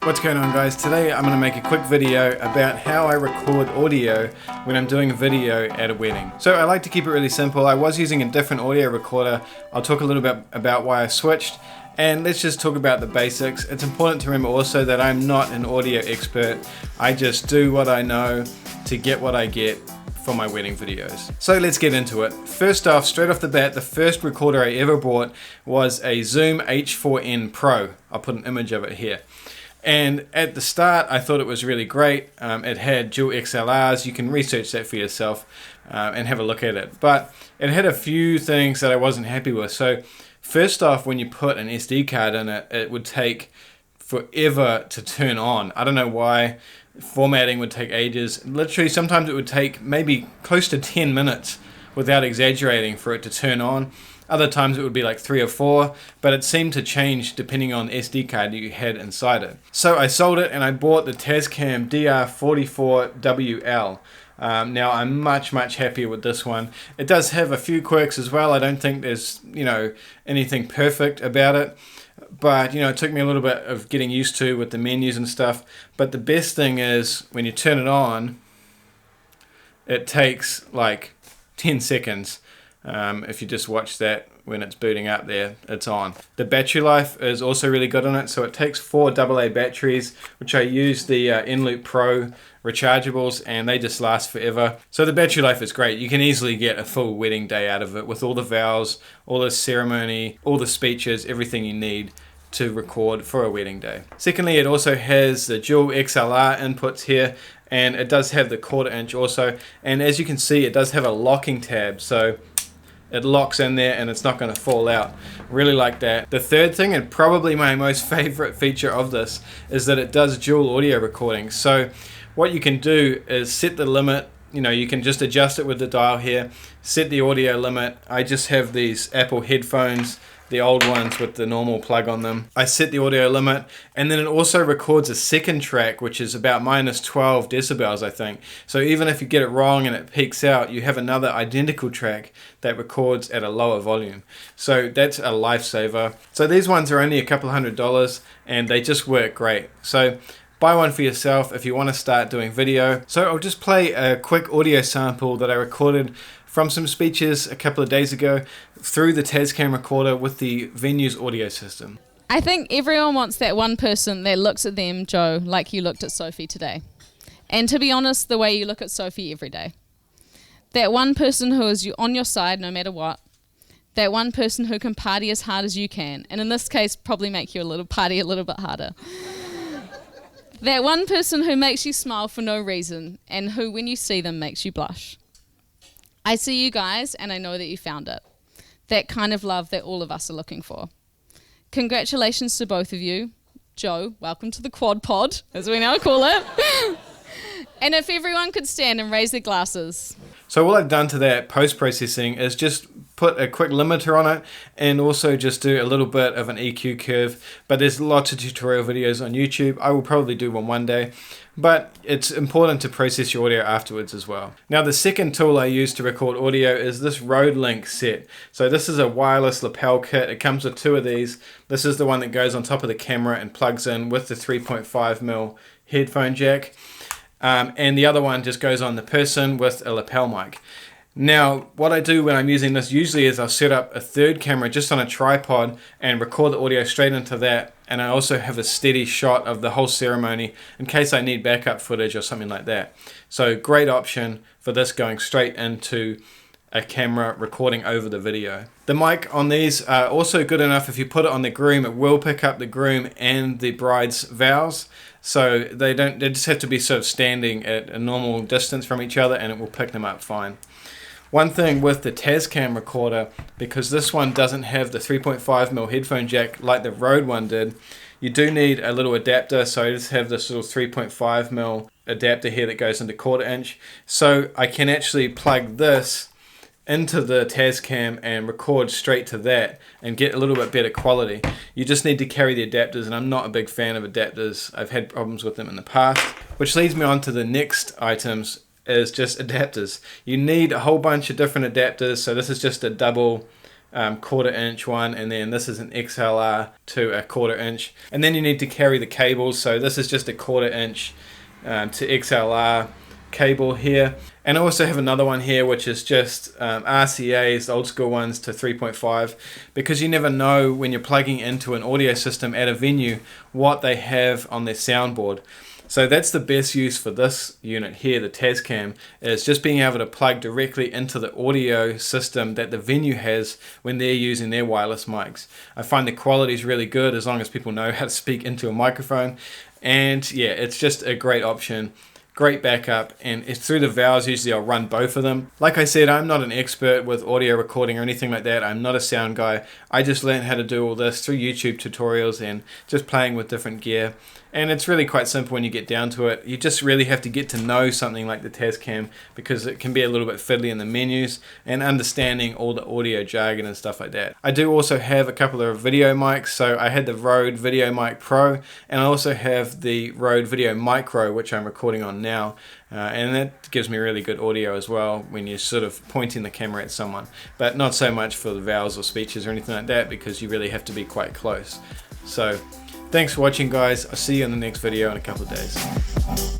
What's going on, guys? Today I'm going to make a quick video about how I record audio when I'm doing video at a wedding. So I like to keep it really simple. I was using a different audio recorder. I'll talk a little bit about why I switched, and let's just talk about the basics. It's important to remember also that I'm not an audio expert. I just do what I know to get what I get for my wedding videos. So let's get into it. First off, straight off the bat, the first recorder I ever bought was a Zoom H4n Pro. I'll put an image of it here. And at the start, I thought it was really great. It had dual XLRs. You can research that for yourself and have a look at it. But it had a few things that I wasn't happy with. So first off, when you put an SD card in it, it would take forever to turn on. I don't know why. Formatting would take ages. Literally, sometimes it would take maybe close to 10 minutes without exaggerating for it to turn on. Other times it would be like 3 or 4, but it seemed to change depending on SD card you had inside it. So I sold it and I bought the Tascam DR-44WL. Now I'm much happier with this one. It does have a few quirks as well. I don't think there's anything perfect about it, but it took me a little bit of getting used to with the menus and stuff. But the best thing is when you turn it on, it takes like 10 seconds. If you just watch that when it's booting up there, it's on. The battery life is also really good on it, so it takes 4 AA batteries, which I use the N-Loop Pro rechargeables, and they just last forever. So the battery life is great. You can easily get a full wedding day out of it with all the vows, all the ceremony, all the speeches, everything you need to record for a wedding day. Secondly, it also has the dual XLR inputs here, and it does have the 1/4 inch also, and as you can see, it does have a locking tab, so it locks in there and it's not going to fall out. Really like that. The third thing, and probably my most favorite feature of this, is that it does dual audio recording. So what you can do is set the limit. You can just adjust it with the dial here, set the audio limit. I just have these Apple headphones, the old ones with the normal plug on them. I set the audio limit, and then it also records a second track, which is about -12 decibels, I think. So even if you get it wrong and it peaks out, you have another identical track that records at a lower volume. So that's a lifesaver. So these ones are only a couple $100, and they just work great. So buy one for yourself if you want to start doing video. So I'll just play a quick audio sample that I recorded from some speeches a couple of days ago through the Tascam recorder with the venue's audio system. I think everyone wants that one person that looks at them, Joe, like you looked at Sophie today. And to be honest, the way you look at Sophie every day. That one person who is on your side no matter what. That one person who can party as hard as you can. And in this case, probably make you party a little bit harder. That one person who makes you smile for no reason and who, when you see them, makes you blush. I see you guys, and I know that you found it. That kind of love that all of us are looking for. Congratulations to both of you. Joe, welcome to the quad pod, as we now call it. And if everyone could stand and raise their glasses. So all I've done to that post-processing is just put a quick limiter on it and also just do a little bit of an EQ curve. But there's lots of tutorial videos on YouTube. I will probably do one day. But it's important to process your audio afterwards as well. Now the second tool I use to record audio is this Rodelink set. So this is a wireless lapel kit. It comes with 2 of these. This is the one that goes on top of the camera and plugs in with the 3.5mm headphone jack. And the other one just goes on the person with a lapel mic. Now, what I do when I'm using this usually is I'll set up a third camera just on a tripod and record the audio straight into that. And I also have a steady shot of the whole ceremony in case I need backup footage or something like that. So great option for this going straight into a camera recording over the video. The mic on these are also good enough if you put it on the groom, it will pick up the groom and the bride's vows. So they just have to be sort of standing at a normal distance from each other and it will pick them up fine. One thing with the Tascam recorder, because this one doesn't have the 3.5mm headphone jack like the Rode one did, you do need a little adapter. So I just have this little 3.5mm adapter here that goes into 1/4 inch. So I can actually plug this into the Tascam and record straight to that and get a little bit better quality. You just need to carry the adapters, and I'm not a big fan of adapters. I've had problems with them in the past. Which leads me on to the next items, is just adapters. You need a whole bunch of different adapters. So this is just a double 1/4 inch one, and then this is an XLR to a 1/4 inch, and then you need to carry the cables. So this is just a 1/4 inch to XLR cable here, and I also have another one here which is just RCA's, old school ones, to 3.5, because you never know when you're plugging into an audio system at a venue what they have on their soundboard. So that's the best use for this unit here, the Tascam, is just being able to plug directly into the audio system that the venue has when they're using their wireless mics. I find the quality is really good as long as people know how to speak into a microphone, and yeah, it's just a great option. Great backup, and it's through the valves. Usually I'll run both of them. Like I said, I'm not an expert with audio recording or anything like that. I'm not a sound guy. I just learned how to do all this through YouTube tutorials and just playing with different gear. And it's really quite simple when you get down to it. You just really have to get to know something like the Tascam, because it can be a little bit fiddly in the menus and understanding all the audio jargon and stuff like that. I do also have a couple of video mics. So I had the Rode Video Mic Pro, and I also have the Rode Video Micro, which I'm recording on now. And that gives me really good audio as well when you're sort of pointing the camera at someone, but not so much for the vowels or speeches or anything like that, because you really have to be quite close. So thanks for watching, guys. I'll see you in the next video in a couple of days.